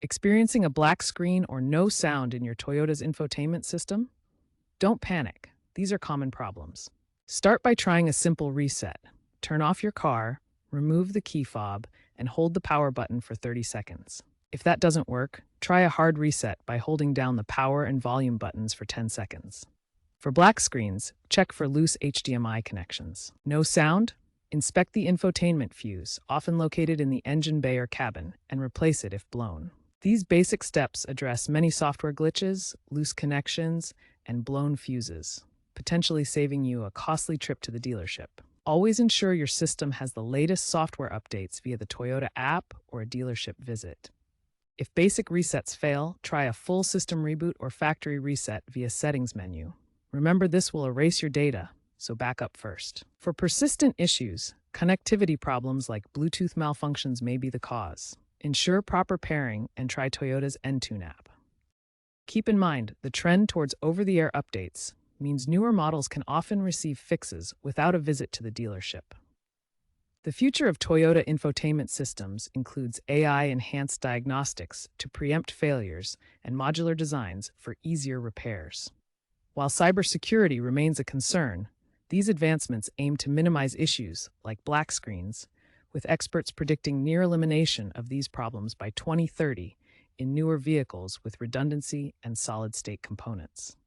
Experiencing a black screen or no sound in your Toyota's infotainment system? Don't panic. These are common problems. Start by trying a simple reset. Turn off your car, remove the key fob, and hold the power button for 30 seconds. If that doesn't work, try a hard reset by holding down the power and volume buttons for 10 seconds. For black screens, check for loose HDMI connections. No sound? Inspect the infotainment fuse, often located in the engine bay or cabin, and replace it if blown. These basic steps address many software glitches, loose connections, and blown fuses, potentially saving you a costly trip to the dealership. Always ensure your system has the latest software updates via the Toyota app or a dealership visit. If basic resets fail, try a full system reboot or factory reset via Settings menu. Remember, this will erase your data, so back up first. For persistent issues, connectivity problems like Bluetooth malfunctions may be the cause. Ensure proper pairing and try Toyota's Entune app. Keep in mind, the trend towards over-the-air updates means newer models can often receive fixes without a visit to the dealership. The future of Toyota infotainment systems includes AI-enhanced diagnostics to preempt failures and modular designs for easier repairs. While cybersecurity remains a concern, these advancements aim to minimize issues like black screens, with experts predicting near elimination of these problems by 2030 in newer vehicles with redundancy and solid-state components.